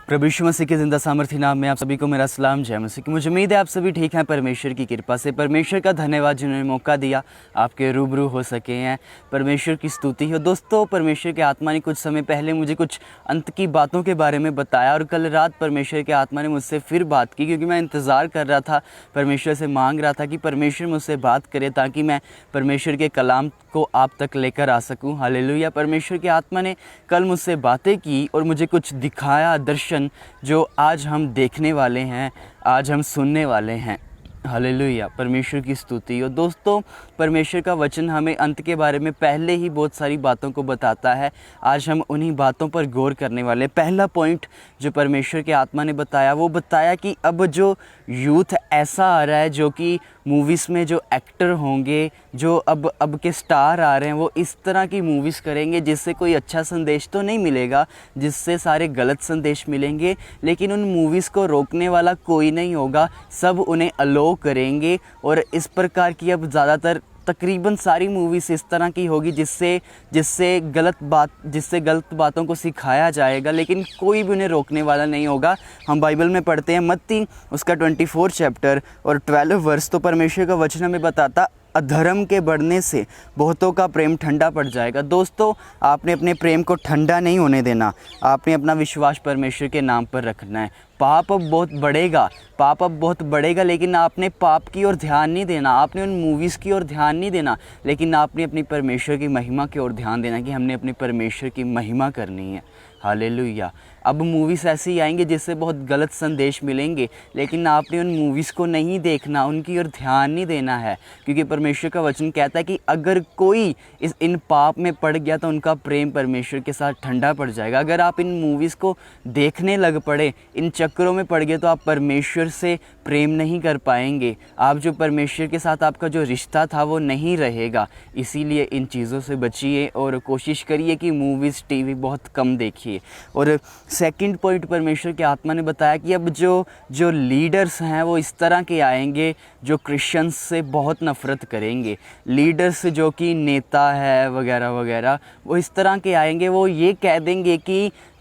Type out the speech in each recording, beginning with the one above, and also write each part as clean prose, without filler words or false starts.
प्रभु यीशु मसीह के ज़िंदा सामर्थ्य नाम में आप सभी को मेरा सलाम। जय मसीह की। मुझे उम्मीद है आप सभी ठीक हैं परमेश्वर की कृपा से। परमेश्वर का धन्यवाद जिन्होंने मौका दिया आपके रूबरू हो सके हैं। परमेश्वर की स्तुति हो। दोस्तों, परमेश्वर के आत्मा ने कुछ समय पहले मुझे कुछ अंत की बातों के बारे में बताया और कल रात परमेश्वर के आत्मा ने मुझसे फिर बात की, क्योंकि मैं इंतज़ार कर रहा था, परमेश्वर से मांग रहा था कि परमेश्वर मुझसे बात करे ताकि मैं परमेश्वर के कलाम को आप तक लेकर आ सकूं। हालेलुया। परमेश्वर के आत्मा ने कल मुझसे बातें की और मुझे कुछ दिखाया दर्शन, जो आज हम देखने वाले हैं, आज हम सुनने वाले हैं। हालेलुया। परमेश्वर की स्तुति हो। दोस्तों, परमेश्वर का वचन हमें अंत के बारे में पहले ही बहुत सारी बातों को बताता है। आज हम उन्हीं बातों पर गौर करने वाले। पहला पॉइंट जो परमेश्वर के आत्मा ने बताया, वो बताया कि अब जो यूथ ऐसा आ रहा है, जो कि मूवीज़ में जो एक्टर होंगे, जो अब के स्टार आ रहे हैं, वो इस तरह की मूवीज़ करेंगे जिससे कोई अच्छा संदेश तो नहीं मिलेगा, जिससे सारे गलत संदेश मिलेंगे, लेकिन उन मूवीज़ को रोकने वाला कोई नहीं होगा। सब उन्हें अलो करेंगे और इस प्रकार की अब ज़्यादातर तकरीबन सारी मूवीज़ इस तरह की होगी जिससे गलत बातों को सिखाया जाएगा, लेकिन कोई भी उन्हें रोकने वाला नहीं होगा। हम बाइबल में पढ़ते हैं मत्ती उसका 24 चैप्टर और 12 वर्स, तो परमेश्वर का वचन हमें बताता, अधर्म के बढ़ने से बहुतों का प्रेम ठंडा पड़ जाएगा। दोस्तों, आपने अपने प्रेम को ठंडा नहीं होने देना। आपने अपना विश्वास परमेश्वर के नाम पर रखना है। पाप अब बहुत बढ़ेगा, लेकिन आपने पाप की ओर ध्यान नहीं देना, आपने उन मूवीज़ की ओर ध्यान नहीं देना, लेकिन आपने अपनी परमेश्वर की महिमा की ओर ध्यान देना कि हमने अपने परमेश्वर की महिमा करनी है। हालेलुया। अब मूवीज़ ऐसे ही आएंगे जिससे बहुत गलत संदेश मिलेंगे, लेकिन आपने उन मूवीज़ को नहीं देखना, उनकी ओर ध्यान नहीं देना है, क्योंकि परमेश्वर का वचन कहता है कि अगर कोई इन पाप में पड़ गया तो उनका प्रेम परमेश्वर के साथ ठंडा पड़ जाएगा। अगर आप इन मूवीज़ को देखने लग पड़े, इन चक्करों में पड़ गए, तो आप परमेश्वर से प्रेम नहीं कर पाएंगे। आप जो परमेश्वर के साथ आपका जो रिश्ता था वो नहीं रहेगा। इसीलिए इन चीज़ों से बचिए और कोशिश करिए कि मूवीज़ टीवी बहुत कम देखिए। और सेकंड पॉइंट परमेश्वर के आत्मा ने बताया कि अब जो लीडर्स हैं वो इस तरह के आएंगे जो क्रिश्चियंस से बहुत नफ़रत करेंगे। लीडर्स जो कि नेता है वगैरह वगैरह, वो इस तरह के आएंगे। वो ये कह देंगे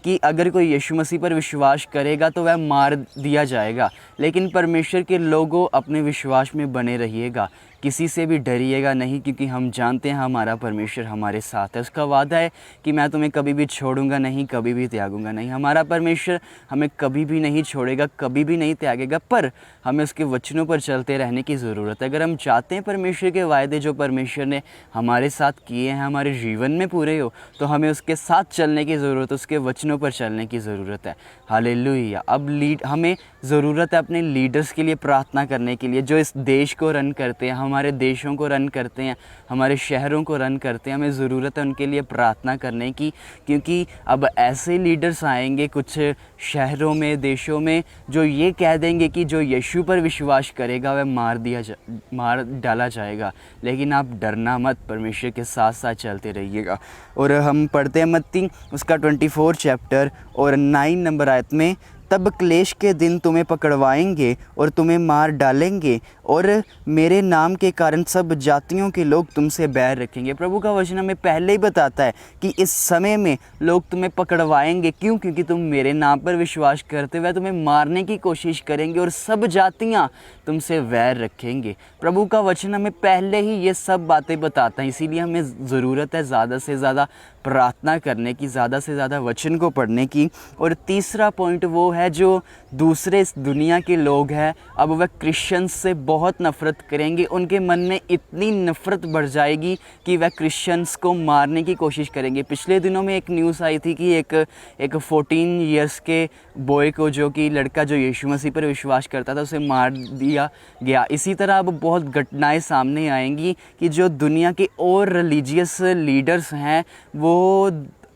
कि अगर कोई यीशु मसीह पर विश्वास करेगा तो वह मार दिया जाएगा, लेकिन परमेश्वर के लोगों अपने विश्वास में बने रहिएगा, किसी से भी डरिएगा नहीं, क्योंकि हम जानते हैं हमारा परमेश्वर हमारे साथ है। उसका वादा है कि मैं तुम्हें कभी भी छोड़ूंगा नहीं, कभी भी त्यागूंगा नहीं। हमारा परमेश्वर हमें कभी भी नहीं छोड़ेगा, कभी भी नहीं त्यागेगा, पर हमें उसके वचनों पर चलते रहने की ज़रूरत है। अगर हम चाहते हैं परमेश्वर के वायदे जो परमेश्वर ने हमारे साथ किए हैं हमारे जीवन में पूरे हो, तो हमें उसके साथ चलने की ज़रूरत है, उसके वचनों पर चलने की ज़रूरत है। हालेलुया। अब हमें ज़रूरत है अपने लीडर्स के लिए प्रार्थना करने के लिए, जो इस देश को रन करते हैं, हमारे देशों को रन करते हैं, हमारे शहरों को रन करते हैं। हमें ज़रूरत है उनके लिए प्रार्थना करने की, क्योंकि अब ऐसे लीडर्स आएंगे कुछ शहरों में, देशों में, जो ये कह देंगे कि जो यीशु पर विश्वास करेगा वह मार डाला जाएगा। लेकिन आप डरना मत, परमेश्वर के साथ साथ चलते रहिएगा। और हम पढ़ते हैं मत्ती उसका 24 चैप्टर और 9 नंबर आयत में, तब क्लेश के दिन तुम्हें पकड़वाएंगे और तुम्हें मार डालेंगे और मेरे नाम के कारण सब जातियों के लोग तुमसे बैर रखेंगे। प्रभु का वचन हमें पहले ही बताता है कि इस समय में लोग तुम्हें पकड़वाएंगे। क्यों? क्योंकि तुम मेरे नाम पर विश्वास करते हुए तुम्हें मारने की कोशिश करेंगे और सब जातियाँ तुमसे वैर रखेंगे। प्रभु का वचन हमें पहले ही ये सब बातें बताता है। इसीलिए हमें ज़रूरत है ज़्यादा से ज़्यादा प्रार्थना करने की, ज़्यादा से ज़्यादा वचन को पढ़ने की। और तीसरा पॉइंट वो है, जो दूसरे इस दुनिया के लोग हैं, अब वह क्रिश्चियंस से बहुत नफ़रत करेंगे। उनके मन में इतनी नफ़रत बढ़ जाएगी कि वह क्रिश्चियंस को मारने की कोशिश करेंगे। पिछले दिनों में एक न्यूज़ आई थी कि एक 14 ईयर्स के बॉय को, जो कि लड़का जो यीशु मसीह पर विश्वास करता था, उसे मार दिया गया। इसी तरह अब बहुत घटनाएं सामने आएंगी कि जो दुनिया के और रिलीजियस लीडर्स हैं, वो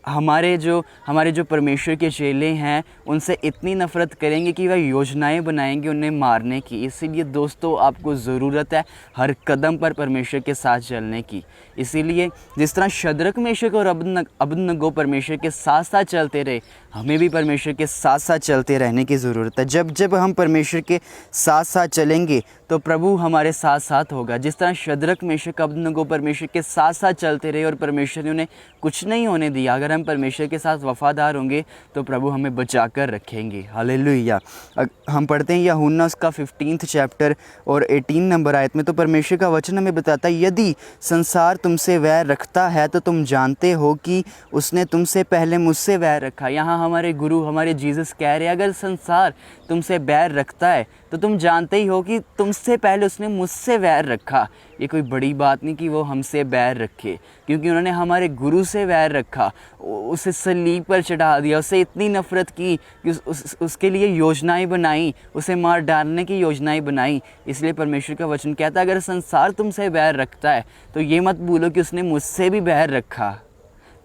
हमारे जो परमेश्वर के चेले हैं उनसे इतनी नफ़रत करेंगे कि वह योजनाएं बनाएंगे उन्हें मारने की। इसीलिए दोस्तों, आपको ज़रूरत है हर कदम पर परमेश्वर के साथ चलने की। इसीलिए जिस तरह शद्रक मेशक और अबदनगो परमेश्वर के साथ साथ चलते रहे, हमें भी परमेश्वर के साथ साथ चलते रहने की ज़रूरत है। जब जब हम परमेश्वर के साथ साथ चलेंगे तो प्रभु हमारे साथ साथ होगा। जिस तरह शद्रक मेशक अबेदनगो परमेश्वर के साथ साथ चलते रहे और परमेश्वर ने उन्हें कुछ नहीं होने दिया, अगर हम परमेश्वर के साथ वफ़ादार होंगे तो प्रभु हमें बचा कर रखेंगे। हालेलुया। हम पढ़ते हैं यूहन्ना उसका 15 चैप्टर और 18 नंबर आयत में, तो परमेश्वर का वचन हमें बताता है, यदि संसार तुमसे वैर रखता है तो तुम जानते हो कि उसने तुमसे पहले मुझसे वैर रखा। यहाँ हमारे गुरु हमारे जीसस कह रहे हैं, अगर संसार तुमसे बैर रखता है तो तुम जानते ही हो कि तुमसे पहले उसने मुझसे वैर रखा। ये कोई बड़ी बात नहीं कि वो हमसे बैर रखे, क्योंकि उन्होंने हमारे गुरु से वैर रखा, उसे सलीब पर चढ़ा दिया, उससे इतनी नफ़रत की कि उसके लिए योजनाएं बनाई, उसे मार डालने की योजनाएं बनाई। इसलिए परमेश्वर का वचन कहता है, अगर संसार तुमसे बैर रखता है तो ये मत भूलो कि उसने मुझसे भी बैर रखा।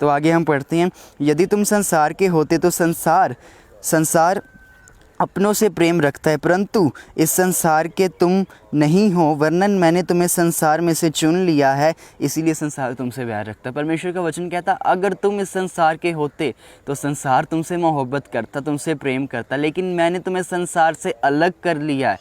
तो आगे हम पढ़ते हैं, यदि तुम संसार के होते तो संसार अपनों से प्रेम रखता है, परंतु इस संसार के तुम नहीं हो, वरन मैंने तुम्हें संसार में से चुन लिया है, इसीलिए संसार तुमसे प्यार रखता है। परमेश्वर का वचन कहता, अगर तुम इस संसार के होते तो संसार तुमसे मोहब्बत करता, तुमसे प्रेम करता, लेकिन मैंने तुम्हें संसार से अलग कर लिया है।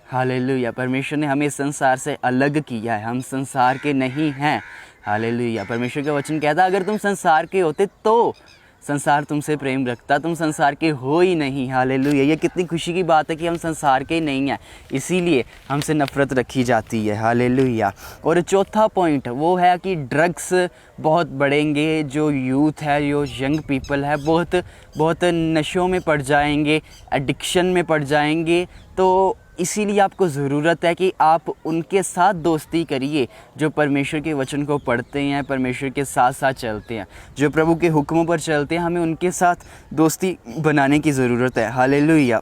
हालेलुया। परमेश्वर ने हमें संसार से अलग किया है, हम संसार के नहीं हैं। हालेलुया। परमेश्वर का वचन कहता, अगर तुम संसार के होते तो संसार तुमसे प्रेम रखता, तुम संसार के हो ही नहीं। हालेलुया। ये कितनी खुशी की बात है कि हम संसार के ही नहीं हैं, इसीलिए हमसे नफ़रत रखी जाती है। हालेलुया। और चौथा पॉइंट वो है कि ड्रग्स बहुत बढ़ेंगे, जो यूथ है, जो यंग पीपल है, बहुत नशों में पड़ जाएंगे, एडिक्शन में पड़ जाएंगे। तो इसीलिए आपको ज़रूरत है कि आप उनके साथ दोस्ती करिए जो परमेश्वर के वचन को पढ़ते हैं, परमेश्वर के साथ साथ चलते हैं, जो प्रभु के हुक्मों पर चलते हैं। हमें उनके साथ दोस्ती बनाने की ज़रूरत है। हालेलुया।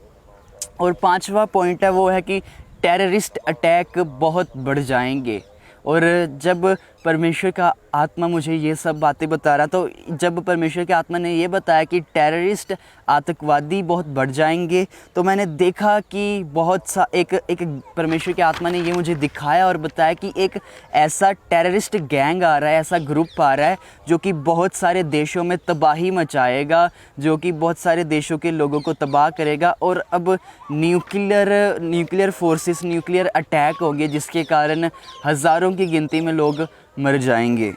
और पांचवा पॉइंट है वो है कि टेररिस्ट अटैक बहुत बढ़ जाएंगे। और जब परमेश्वर का आत्मा मुझे ये सब बातें बता रहा, तो जब परमेश्वर के आत्मा ने ये बताया कि टेररिस्ट आतंकवादी बहुत बढ़ जाएंगे, तो मैंने देखा कि एक परमेश्वर के आत्मा ने ये मुझे दिखाया और बताया कि एक ऐसा टेररिस्ट गैंग आ रहा है, ऐसा ग्रुप आ रहा है जो कि बहुत सारे देशों में तबाही मचाएगा, जो कि बहुत सारे देशों के लोगों को तबाह करेगा। और अब न्यूक्लियर फोर्सेस, न्यूक्लियर अटैक होंगे, जिसके कारण हज़ारों की गिनती में लोग मर जाएंगे।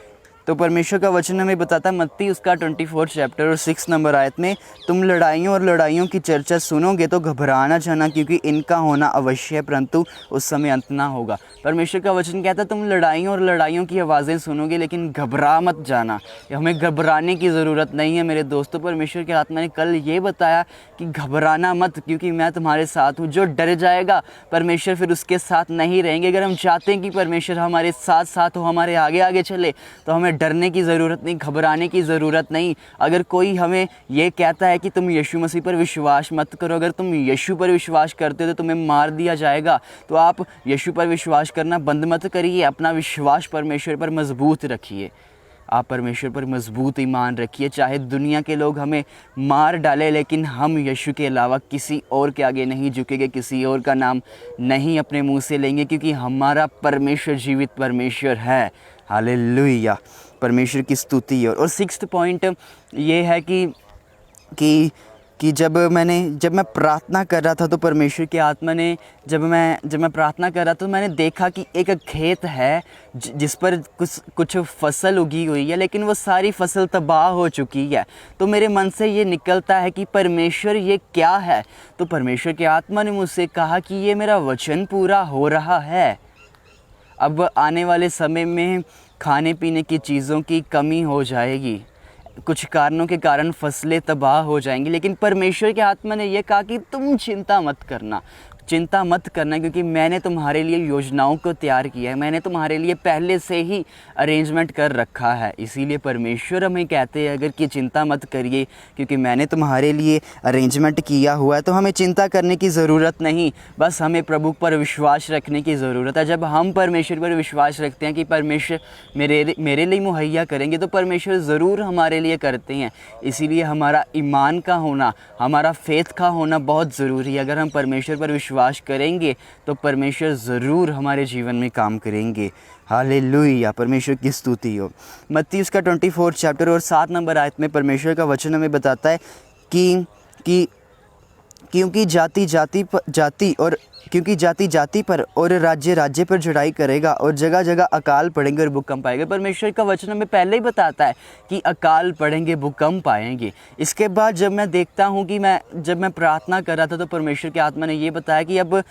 तो परमेश्वर का वचन हमें बताता है, मत्ती उसका 24 चैप्टर और 6 नंबर आयत में, तुम लड़ाइयों और लड़ाइयों की चर्चा सुनोगे तो घबराना जाना, क्योंकि इनका होना अवश्य है, परंतु उस समय अंत ना होगा। परमेश्वर का वचन कहता है, तुम लड़ाइयों और लड़ाइयों की आवाज़ें सुनोगे, लेकिन घबरा मत जाना। हमें घबराने की ज़रूरत नहीं है मेरे दोस्तों। परमेश्वर के आत्मा ने कल ये बताया कि घबराना मत, क्योंकि मैं तुम्हारे साथ हूँ। जो डर जाएगा परमेश्वर फिर उसके साथ नहीं रहेंगे। अगर हम चाहते हैं कि परमेश्वर हमारे साथ साथ हो, हमारे आगे आगे चले, तो हमें डरने की ज़रूरत नहीं, घबराने की ज़रूरत नहीं। अगर कोई हमें ये कहता है कि तुम यीशु मसीह पर विश्वास मत करो, अगर तुम यीशु पर विश्वास करते हो तो तुम्हें मार दिया जाएगा, तो आप यीशु पर विश्वास करना बंद मत करिए। अपना विश्वास परमेश्वर पर मजबूत रखिए। आप परमेश्वर पर मजबूत ईमान रखिए। चाहे दुनिया के लोग हमें मार डाले, लेकिन हम यीशु के अलावा किसी और के आगे नहीं झुकेंगे, किसी और का नाम नहीं अपने मुंह से लेंगे, क्योंकि हमारा परमेश्वर जीवित परमेश्वर है। हालेलुया। परमेश्वर की स्तुति। और 6th पॉइंट ये है कि जब मैं प्रार्थना कर रहा था, तो परमेश्वर के आत्मा ने जब मैं प्रार्थना कर रहा था, तो मैंने देखा कि एक खेत है जिस पर कुछ फसल उगी हुई है, लेकिन वो सारी फसल तबाह हो चुकी है। तो मेरे मन से ये निकलता है कि परमेश्वर ये क्या है? तो परमेश्वर के आत्मा ने मुझसे कहा कि ये मेरा वचन पूरा हो रहा है। अब आने वाले समय में खाने पीने की चीज़ों की कमी हो जाएगी, कुछ कारणों के कारण फसलें तबाह हो जाएंगी, लेकिन परमेश्वर के आत्मा ने यह कहा कि तुम चिंता मत करना, क्योंकि मैंने तुम्हारे लिए योजनाओं को तैयार किया है, मैंने तुम्हारे लिए पहले से ही अरेंजमेंट कर रखा है। इसीलिए परमेश्वर हमें कहते हैं अगर कि चिंता मत करिए, क्योंकि मैंने तुम्हारे लिए अरेंजमेंट किया हुआ है। तो हमें चिंता करने की ज़रूरत नहीं, बस हमें प्रभु पर विश्वास रखने की ज़रूरत है। जब हम परमेश्वर पर विश्वास रखते हैं कि परमेश्वर मेरे लिए मुहैया करेंगे, तो परमेश्वर ज़रूर हमारे लिए करते हैं। इसीलिए हमारा ईमान का होना, हमारा फेथ का होना बहुत ज़रूरी है। अगर हम परमेश्वर पर विश्वास करेंगे तो परमेश्वर ज़रूर हमारे जीवन में काम करेंगे। हालेलुया। परमेश्वर की स्तुति हो। मत्ती उसका 24 चैप्टर और 7 नंबर आयत में परमेश्वर का वचन हमें बताता है कि कि क्योंकि जाति जाति पर और राज्य राज्य पर चढ़ाई करेगा और जगह जगह अकाल पड़ेंगे और भूकंप आएंगे। परमेश्वर का वचन हमें पहले ही बताता है कि अकाल पड़ेंगे, भूकंप आएंगे। इसके बाद जब मैं देखता हूँ कि जब मैं प्रार्थना कर रहा था तो परमेश्वर की आत्मा ने ये बताया कि अब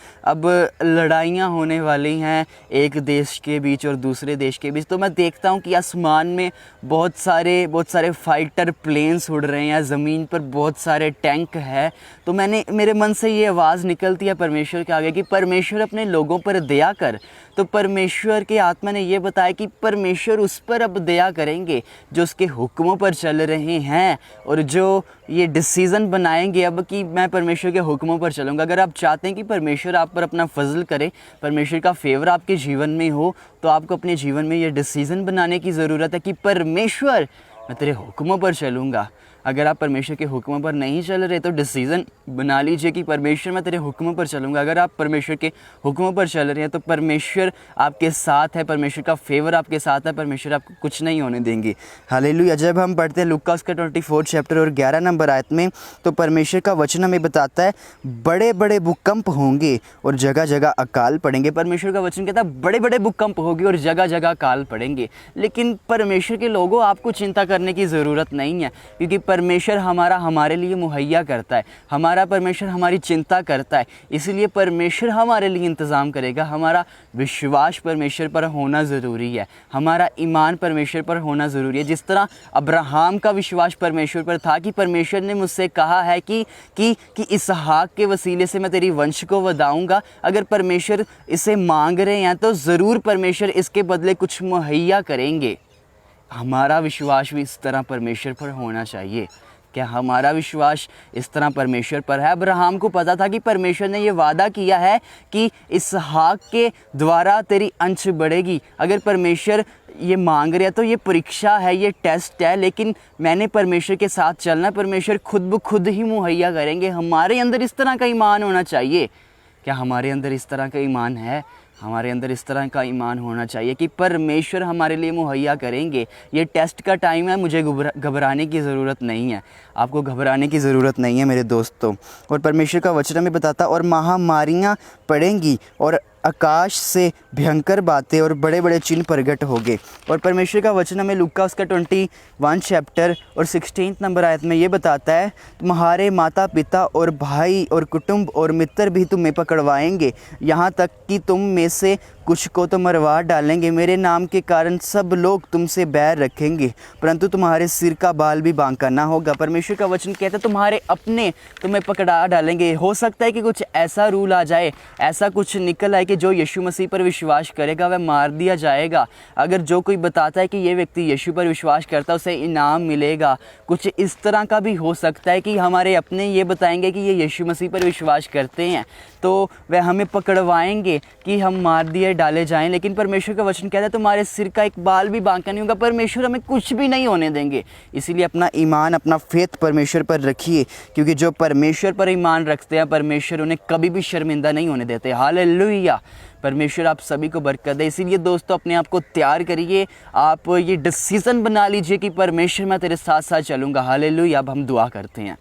लड़ाइयाँ होने वाली हैं एक देश के बीच और दूसरे देश के बीच। तो मैं देखता हूँ कि आसमान में बहुत सारे फाइटर प्लेन्स उड़ रहे हैं, ज़मीन पर बहुत सारे टैंक है। तो मेरे मन से ये आवाज़ निकलती है परमेश्वर के आगे कि परमेश्वर अपने लोगों पर दया कर। तो परमेश्वर के आत्मा ने ये बताया कि परमेश्वर उस पर अब दया करेंगे जो उसके हुक्मों पर चल रहे हैं और जो ये डिसीज़न बनाएंगे अब कि मैं परमेश्वर के हुक्मों पर चलूँगा। अगर आप चाहते हैं कि परमेश्वर आप पर अपना फजल करे, परमेश्वर का फेवर आपके जीवन में हो, तो आपको अपने जीवन में ये डिसीज़न बनाने की ज़रूरत है कि परमेश्वर मैं तेरे हुक्मों पर चलूँगा। अगर आप परमेश्वर के हुक्मों पर नहीं चल रहे तो डिसीज़न बना लीजिए कि परमेश्वर मैं तेरे हुक्मों पर चलूँगा। अगर आप परमेश्वर के हुक्मों पर चल रहे हैं तो परमेश्वर आपके साथ है, परमेश्वर का फेवर आपके साथ है, परमेश्वर आपको कुछ नहीं होने देंगे। हालेलुया। जब हम पढ़ते हैं लूका उसका 24 चैप्टर और 11 नंबर आयत में, तो परमेश्वर का वचन हमें बताता है बड़े बड़े भूकंप होंगे और जगह जगह अकाल पड़ेंगे। परमेश्वर का वचन कहता है बड़े बड़े भूकंप होंगे और जगह जगह अकाल पड़ेंगे। लेकिन परमेश्वर के लोगों, आपको चिंता करने की ज़रूरत नहीं है, क्योंकि परमेश्वर हमारे लिए मुहैया करता है। हमारा परमेश्वर हमारी चिंता करता है, इसलिए परमेश्वर हमारे लिए इंतज़ाम करेगा। हमारा विश्वास परमेश्वर पर होना ज़रूरी है, हमारा ईमान परमेश्वर पर होना ज़रूरी है। जिस तरह अब्राहम का विश्वास परमेश्वर पर था कि परमेश्वर ने मुझसे कहा है कि इसहाक के वसीले से मैं तेरी वंश को ਵਧाऊंगा। अगर परमेश्वर इसे मांग रहे हैं तो ज़रूर परमेश्वर इसके बदले कुछ मुहैया करेंगे। हमारा विश्वास भी इस तरह परमेश्वर पर होना चाहिए। क्या हमारा विश्वास इस तरह परमेश्वर पर है? अब्राहम को पता था कि परमेश्वर ने ये वादा किया है कि इसहाक के द्वारा तेरी अंश बढ़ेगी। अगर परमेश्वर ये मांग रहे हैं तो ये परीक्षा है, ये टेस्ट है, लेकिन मैंने परमेश्वर के साथ चलना। परमेश्वर खुद ब खुद ही मुहैया करेंगे। हमारे अंदर इस तरह का ईमान होना चाहिए। क्या हमारे अंदर इस तरह का ईमान है? हमारे अंदर इस तरह का ईमान होना चाहिए कि परमेश्वर हमारे लिए मुहैया करेंगे। ये टेस्ट का टाइम है, मुझे घबराने की ज़रूरत नहीं है, आपको घबराने की ज़रूरत नहीं है मेरे दोस्तों। और परमेश्वर का वचन हमें बताता, और महामारियाँ पड़ेंगी और आकाश से भयंकर बातें और बड़े बड़े चिन्ह प्रगट होंगे। और परमेश्वर का वचन हमें लूका उसका 21 चैप्टर और 16 नंबर आयत में ये बताता है, तुम्हारे माता पिता और भाई और कुटुंब और मित्र भी तुम्हें पकड़वाएंगे, यहाँ तक कि तुम में से कुछ को तो मरवा डालेंगे। मेरे नाम के कारण सब लोग तुमसे बैर रखेंगे, परंतु तुम्हारे सिर का बाल भी बांका ना होगा। परमेश्वर का वचन कहता है तुम्हारे अपने तुम्हें पकड़ा डालेंगे। हो सकता है कि कुछ ऐसा रूल आ जाए, ऐसा कुछ निकल आए कि जो यीशु मसीह पर विश्वास करेगा वह मार दिया जाएगा। अगर जो कोई बताता है कि ये व्यक्ति यीशु पर विश्वास करता है उसे इनाम मिलेगा, कुछ इस तरह का भी हो सकता है कि हमारे अपने ये बताएंगे कि ये यीशु मसीह पर विश्वास करते हैं तो वह हमें पकड़वाएंगे कि हम मार दिए डाले जाएं। लेकिन परमेश्वर का वचन कहता है तुम्हारे सिर का एक बाल भी बांका नहीं होगा। परमेश्वर हमें कुछ भी नहीं होने देंगे। इसीलिए अपना ईमान, अपना फेथ परमेश्वर पर रखिए, क्योंकि जो परमेश्वर पर ईमान रखते हैं परमेश्वर उन्हें कभी भी शर्मिंदा नहीं होने देते। हालेलुया। परमेश्वर आप सभी को बरकत दे। इसीलिए दोस्तों अपने आप को तैयार करिए, आप ये डिसीज़न बना लीजिए कि परमेश्वर मैं तेरे साथ साथ चलूँगा। हालेलुया। अब हम दुआ करते हैं।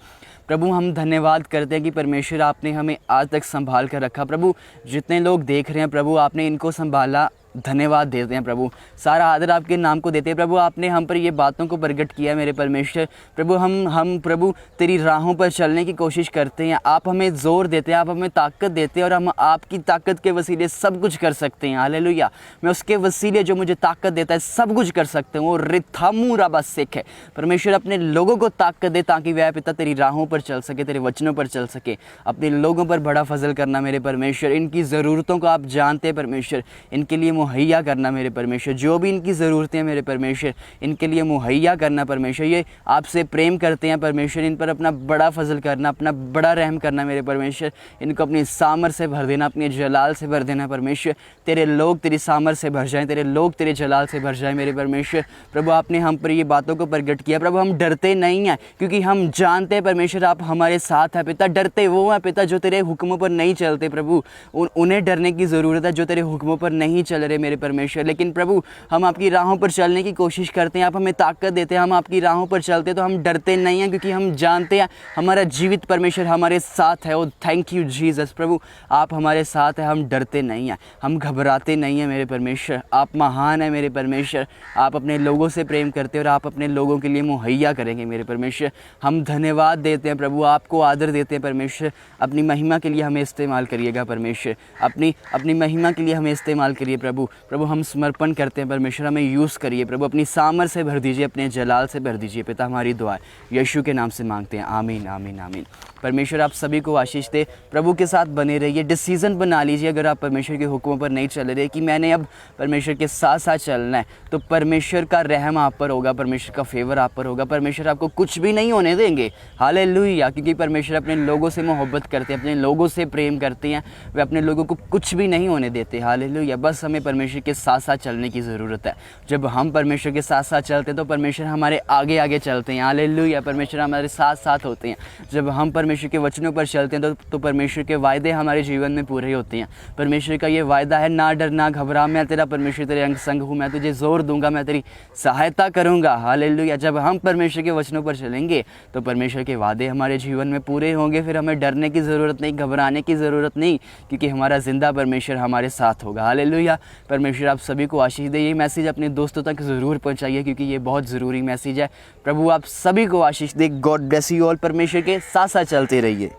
प्रभु हम धन्यवाद करते हैं कि परमेश्वर आपने हमें आज तक संभाल कर रखा। प्रभु जितने लोग देख रहे हैं प्रभु आपने इनको संभाला, धन्यवाद देते हैं प्रभु। सारा आदर आपके नाम को देते हैं प्रभु। आपने हम पर ये बातों को प्रगट किया मेरे परमेश्वर। प्रभु हम प्रभु तेरी राहों पर चलने की कोशिश करते हैं। आप हमें ज़ोर देते हैं, आप हमें ताकत देते हैं और हम आपकी ताकत के वसीले सब कुछ कर सकते हैं। हालेलुया। मैं उसके वसीले जो मुझे ताकत देता है सब कुछ कर सकते हूँ। और रिथामू रबा सिख है परमेश्वर अपने लोगों को ताकत दे ताकि वह पिता तेरी राहों पर चल सके, तेरे वचनों पर चल सके। अपने लोगों पर बड़ा फजल करना मेरे परमेश्वर। इनकी ज़रूरतों को आप जानते हैं परमेश्वर, इनके लिए मुहैया करना मेरे परमेश्वर। जो भी इनकी ज़रूरतें हैं मेरे परमेश्वर इनके लिए मुहैया करना परमेश्वर। ये आपसे प्रेम करते हैं परमेश्वर, इन पर अपना बड़ा फजल करना, अपना बड़ा रहम करना मेरे परमेश्वर। इनको अपनी सामर से भर देना, अपने जलाल से भर देना परमेश्वर। तेरे लोग तेरी सामर से भर जाएं, तेरे लोग तेरे जलाल से भर जाएं मेरे परमेश्वर। प्रभु आपने हम पर ये बातों को प्रगट किया प्रभु। हम डरते नहीं हैं क्योंकि हम जानते हैं परमेश्वर आप हमारे साथ हैं पिता। डरते वो हैं पिता जो तेरे हुक्मों पर नहीं चलते प्रभु, उन्हें डरने की ज़रूरत है जो तेरे हुक्मों पर नहीं चल रहे करे मेरे परमेश्वर, लेकिन प्रभु हम आपकी राहों पर चलने की कोशिश करते हैं, आप हमें ताकत देते हैं, हम आपकी राहों पर चलते हैं तो हम डरते नहीं हैं, क्योंकि हम जानते हैं हमारा जीवित परमेश्वर हमारे साथ है। ओ थैंक यू जीसस, प्रभु आप हमारे साथ हैं, हम डरते नहीं हैं, हम घबराते नहीं हैं मेरे परमेश्वर। आप महान हैं मेरे परमेश्वर, आप अपने लोगों से प्रेम करते हैं और आप अपने लोगों के लिए मुहैया करेंगे मेरे परमेश्वर। हम धन्यवाद देते हैं प्रभु, आपको आदर देते हैं परमेश्वर। अपनी महिमा के लिए हमें इस्तेमाल करिएगा परमेश्वर, अपनी महिमा के लिए हमें इस्तेमाल करिए प्रभु। प्रभु हम समर्पण करते हैं परमेश्वर, हमें यूज़ करिए प्रभु, अपनी सामर से भर दीजिए, अपने जलाल से भर दीजिए पिता। हमारी दुआ यीशु के नाम से मांगते हैं, आमीन आमीन आमीन। परमेश्वर आप सभी को आशीष दे, प्रभु के साथ बने रहिए। डिसीज़न बना लीजिए अगर आप परमेश्वर के हुक्मों पर नहीं चल रहे कि मैंने अब परमेश्वर के साथ साथ चलना है, तो परमेश्वर का रहम आप पर होगा, परमेश्वर का फेवर आप पर होगा, परमेश्वर आपको कुछ भी नहीं होने देंगे। हालेलुया, क्योंकि परमेश्वर अपने लोगों से मोहब्बत करते हैं, अपने लोगों से प्रेम करते हैं, वे अपने लोगों को कुछ भी नहीं होने देते। हालेलुया, बस हमें परमेश्वर के साथ साथ चलने की ज़रूरत है। जब हम परमेश्वर के साथ साथ चलते हैं तो परमेश्वर हमारे आगे आगे चलते हैं। हालेलुया, परमेश्वर हमारे साथ साथ होते हैं। जब हम परमेश्वर के वचनों पर चलते हैं तो परमेश्वर के वायदे हमारे जीवन में पूरे होते हैं। परमेश्वर का ये वायदा है, ना डर ना घबरा, मैं तेरा परमेश्वर तेरे अंग संग हूँ, मैं तुझे जोर दूंगा, मैं तेरी सहायता करूँगा। हालेलुया, जब हम परमेश्वर के वचनों पर चलेंगे तो परमेश्वर के वादे हमारे जीवन में पूरे होंगे। फिर हमें डरने की ज़रूरत नहीं, घबराने की ज़रूरत नहीं, क्योंकि हमारा ज़िंदा परमेश्वर हमारे साथ होगा। हालेलुया, परमेश्वर आप सभी को आशीष दे। ये मैसेज अपने दोस्तों तक ज़रूर पहुँचाइए, क्योंकि ये बहुत ज़रूरी मैसेज है। प्रभु आप सभी को आशीष दे। God bless you all. परमेश्वर के साथ साथ चलते रहिए।